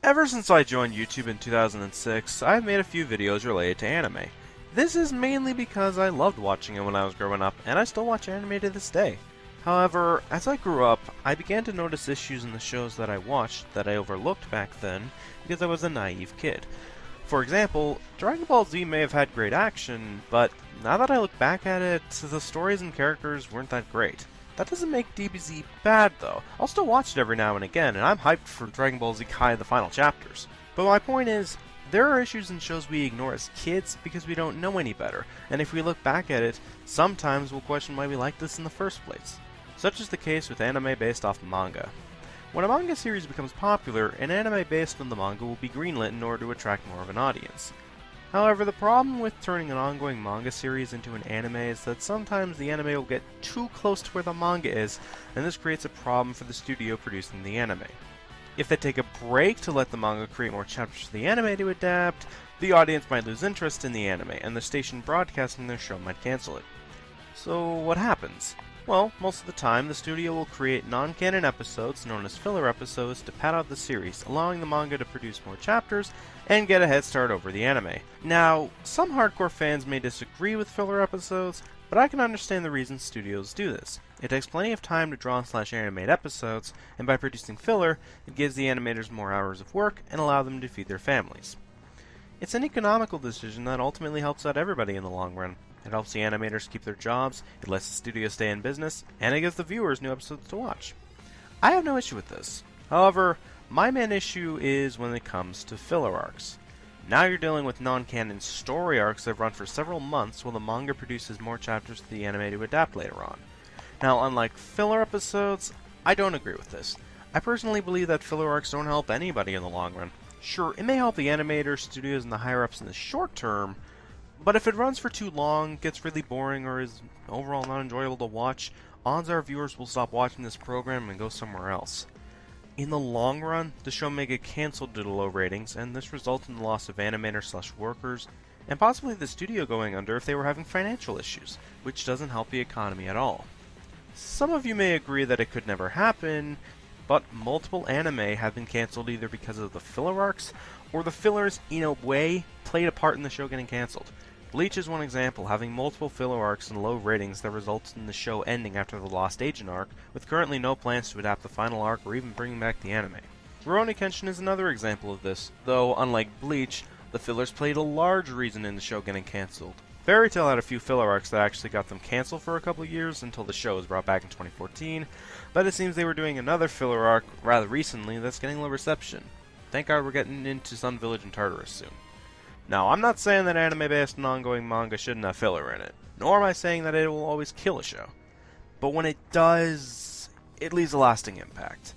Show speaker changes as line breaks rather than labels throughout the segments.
Ever since I joined YouTube in 2006, I've made a few videos related to anime. This is mainly because I loved watching it when I was growing up, and I still watch anime to this day. However, as I grew up, I began to notice issues in the shows that I watched that I overlooked back then because I was a naive kid. For example, Dragon Ball Z may have had great action, but now that I look back at it, the stories and characters weren't that great. That doesn't make DBZ bad, though. I'll still watch it every now and again, and I'm hyped for Dragon Ball Z Kai the final chapters. But my point is, there are issues in shows we ignore as kids because we don't know any better, and if we look back at it, sometimes we'll question why we liked this in the first place. Such is the case with anime based off manga. When a manga series becomes popular, an anime based on the manga will be greenlit in order to attract more of an audience. However, the problem with turning an ongoing manga series into an anime is that sometimes the anime will get too close to where the manga is, and this creates a problem for the studio producing the anime. If they take a break to let the manga create more chapters for the anime to adapt, the audience might lose interest in the anime, and the station broadcasting their show might cancel it. So what happens? Well, most of the time, the studio will create non-canon episodes, known as filler episodes, to pad out the series, allowing the manga to produce more chapters and get a head start over the anime. Now, some hardcore fans may disagree with filler episodes, but I can understand the reasons studios do this. It takes plenty of time to draw / animate episodes, and by producing filler, it gives the animators more hours of work and allow them to feed their families. It's an economical decision that ultimately helps out everybody in the long run. It helps the animators keep their jobs, it lets the studio stay in business, and it gives the viewers new episodes to watch. I have no issue with this. However, my main issue is when it comes to filler arcs. Now you're dealing with non-canon story arcs that run for several months while the manga produces more chapters for the anime to adapt later on. Now, unlike filler episodes, I don't agree with this. I personally believe that filler arcs don't help anybody in the long run. Sure, it may help the animators, studios, and the higher-ups in the short term, but if it runs for too long, gets really boring, or is overall not enjoyable to watch, odds are viewers will stop watching this program and go somewhere else. In the long run, the show may get cancelled due to low ratings, and this results in the loss of animators/workers, and possibly the studio going under if they were having financial issues, which doesn't help the economy at all. Some of you may agree that it could never happen, but multiple anime have been cancelled either because of the filler arcs, or the fillers, in a way, played a part in the show getting cancelled. Bleach is one example, having multiple filler arcs and low ratings that results in the show ending after the Lost Agent arc, with currently no plans to adapt the final arc or even bringing back the anime. Rurouni Kenshin is another example of this, though unlike Bleach, the fillers played a large reason in the show getting cancelled. Fairy Tail had a few filler arcs that actually got them cancelled for a couple of years until the show was brought back in 2014, but it seems they were doing another filler arc rather recently that's getting low reception. Thank God we're getting into Sun Village and Tartarus soon. Now, I'm not saying that anime based on ongoing manga shouldn't have filler in it, nor am I saying that it will always kill a show. But when it does, it leaves a lasting impact.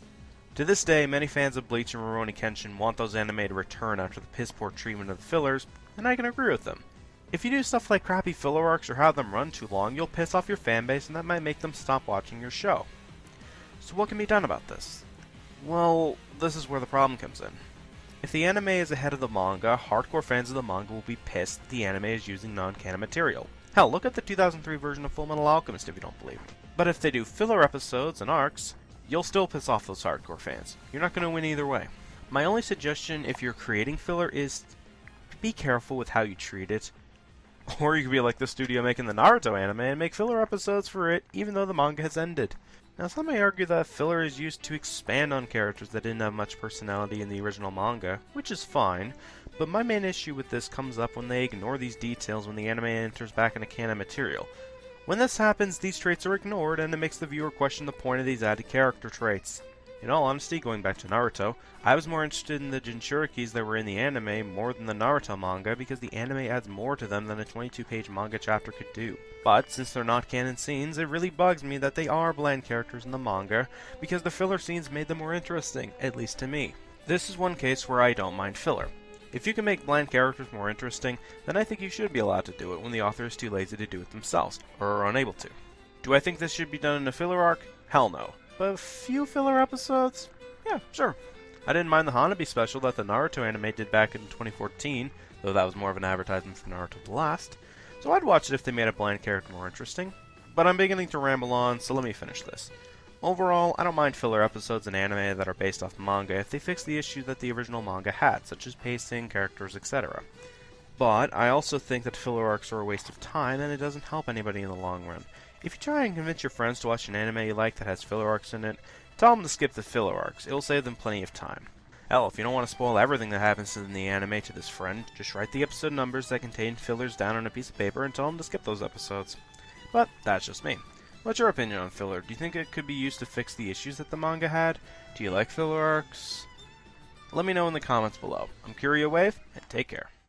To this day, many fans of Bleach and Rurouni Kenshin want those anime to return after the piss-poor treatment of the fillers, and I can agree with them. If you do stuff like crappy filler arcs or have them run too long, you'll piss off your fanbase and that might make them stop watching your show. So what can be done about this? Well, this is where the problem comes in. If the anime is ahead of the manga, hardcore fans of the manga will be pissed that the anime is using non-canon material. Hell, look at the 2003 version of Fullmetal Alchemist if you don't believe me. But if they do filler episodes and arcs, you'll still piss off those hardcore fans. You're not going to win either way. My only suggestion if you're creating filler is be careful with how you treat it. Or you could be like the studio making the Naruto anime and make filler episodes for it even though the manga has ended. Now, some may argue that filler is used to expand on characters that didn't have much personality in the original manga, which is fine, but my main issue with this comes up when they ignore these details when the anime enters back into canon material. When this happens, these traits are ignored, and it makes the viewer question the point of these added character traits. In all honesty, going back to Naruto, I was more interested in the Jinchurikis that were in the anime more than the Naruto manga because the anime adds more to them than a 22-page manga chapter could do. But, since they're not canon scenes, it really bugs me that they are bland characters in the manga because the filler scenes made them more interesting, at least to me. This is one case where I don't mind filler. If you can make bland characters more interesting, then I think you should be allowed to do it when the author is too lazy to do it themselves, or are unable to. Do I think this should be done in a filler arc? Hell no. But a few filler episodes? Yeah, sure. I didn't mind the Hanabi special that the Naruto anime did back in 2014, though that was more of an advertisement for Naruto The Last, so I'd watch it if they made a blind character more interesting. But I'm beginning to ramble on, so let me finish this. Overall, I don't mind filler episodes in anime that are based off manga if they fix the issue that the original manga had, such as pacing, characters, etc. But I also think that filler arcs are a waste of time and it doesn't help anybody in the long run. If you try and convince your friends to watch an anime you like that has filler arcs in it, tell them to skip the filler arcs. It will save them plenty of time. Hell, if you don't want to spoil everything that happens in the anime to this friend, just write the episode numbers that contain fillers down on a piece of paper and tell them to skip those episodes. But that's just me. What's your opinion on filler? Do you think it could be used to fix the issues that the manga had? Do you like filler arcs? Let me know in the comments below. I'm CurioWave, and take care.